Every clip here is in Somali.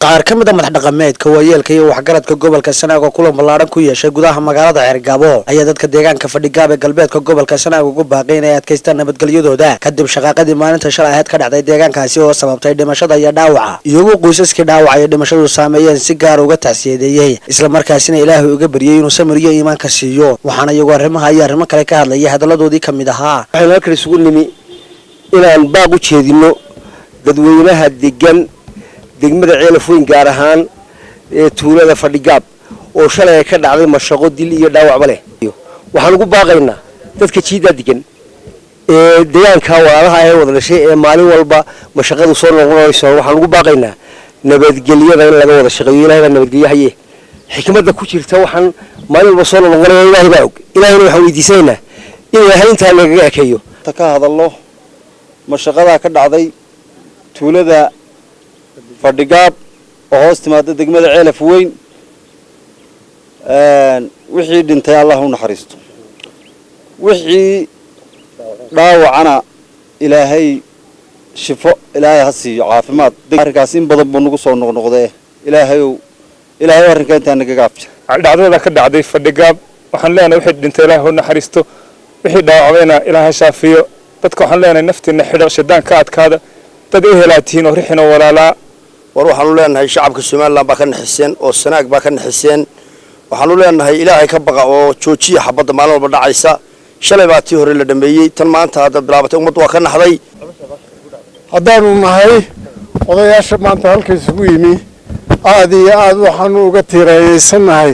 qaar ka mid ah madax dhaqameedka waayeelka iyo waxgaradka gobolka Sanaag oo kulan ballaaran ku yeeshay gudaha magaalada Gaab ayaa dadka deegaanka Fadhi Gaab ee galbeedka gobolka Sanaag ugu baaqay inay adkeystaan nabadgelyadooda kadib shaqaaqadii maalinta shalay ahayd ka dhacday deegaankaasi oo sababtay dhimashada iyo dhaawaca iyagoo qoysaskii dhaawaca iyo dhimashadu saameeyeen si gaar uga tacsiyadeeyay isla markaasina Ilaahay uga baryay inuu samiriyo iimaanka siiyo waxaana iyagoo arrimaha iyo arrimo kale ka hadlayay hadaladoodii kamid ahaa waxaan halkan isugu nimi inaan baaq u jeedino dadweynaha degan degmada ceelafooyin gaar ahaan ee tuulada Fadhi Gaab oo shalay ka dhacday mashaqo dil iyo dhaawac leh waxaan ugu baaqaynaa dadka jiida degan ee deegaanka walaalaha ay wada dhashay ee maalin walba mashaqadu soo noqonayso waxaan ugu baaqaynaa nabadgelyada in laga wada shaqeeyo Ilaahay nabadgelyahay xikmadda ku jirta waxaan maalin walba soo noqonayo Ilaahay baa og Ilaahayna waxaan weydiisaynaa in Ilaahay inta naga ekeeyo ka hadallo mashaqada ka dhacday tuulada Fadhi Gaab oo hoos timaada degmada ceelafooyin wixii dhintay Allah u naxariisto wixii dhaawacana Ilaahay shifo Ilaahay ha siiyo caafimaad arkaas in badan buu nagu soo noqnoqday Ilaahay arrinka inta naga gaabta dhacdada ka dhacday Fadhi Gaab waxaan leenahay wixii dhintay Ilaahay u naxariisto wixii dhaawacayna Ilaahay shaafiyo dadka waxaan leenahay naftiina xidho shidaan ka adkaada dad ay helaatiin oo rixina walaala war waxaanu leenahay shacabka Soomaaliland baa ka naxiseen oo Sanaag baa ka naxiseen waxaanu leenahay Ilaahay ka baqa oo joojiya xabada maalin walba dhacaysa shalay baa tii hore la dhameeyay tan maanta hadda bilaabatay ummaddu waa ka naxday haddaanu nahay odayaasha maanta halka isugu yimi aad iyo aad waxaanu uga tiirayeysanahay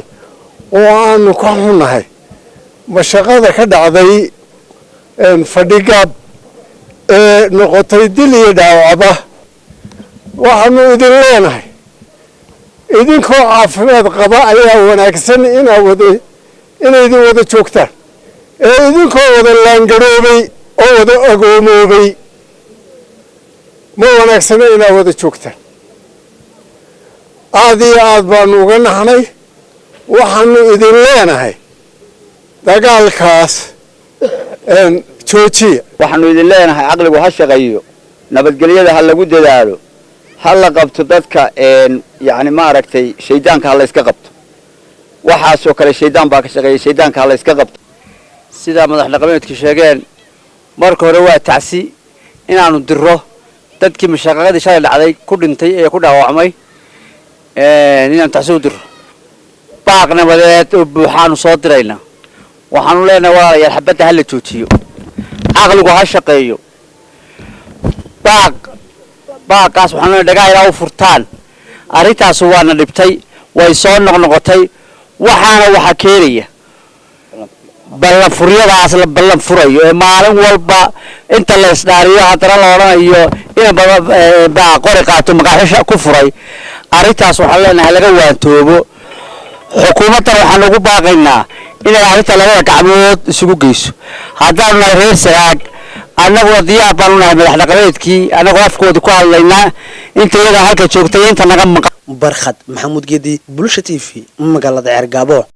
oo aanu ka xunahay mashaqada ka dhacday Fadhi Gaab ee noqotay dil iyo dhaawacba waxaanu idin leenahay idinkoo caafimaad qaba ayaa wanaagsan inaydin wada joogtaan ee idinkoo wada laangaroobay oo wada agoomoobay ma wanaagsana inaad wada joogtaan aad iyo aad baanu uga naxnay waxaanu idin leenahay dagaalkaas joojiya waxaanu idin leenahay aqligu ha shaqeeyo nabadgelyada ha lagu dadaalo halla qabto dadka yani ma aragtay shaydaanka halla iska qabto waxaasoo kale shaydaan baa ka shaqeeyay shaydaanka halla iska qabto sida madax dhaqameedku sheegeen marka hore waa tacsi inaanu diro dadkii mashaqadii shalay dhacday ku dhintay ee ku dhaawacmay inaan tacsi u diro baaq nabadeed oo buuxaanu soo dirayna waxaanu leenahay walaalayaal xabadda hala joojiyo aqligu ha shaqeeyo baaqaas waxaan leenahay dhagaa ilaa u furtaan arrintaas waana dhibtay way soo noqnoqotay waxaana waxa keenaya ballan furyadaas la ballan furayo ee maalin walba inta la isdhaariyo haddana la odhanayo in baa qori qaato magaxisha ku furay arrintaas waxaan leenahay laga waantoobo xukuumaddan waxaan ugu baaqaynaa inay arrinta labada gacmood isugu geyso haddaanu nahay reer Sanaag annaguna diyaar baanu nahay madax dhaqameedkii annagoo afkooda ku hadlaynaa inta iyada halka joogtay inta naga maqan Barkhadle Maxamuud Geedi Bulsha TV magaalada Gaab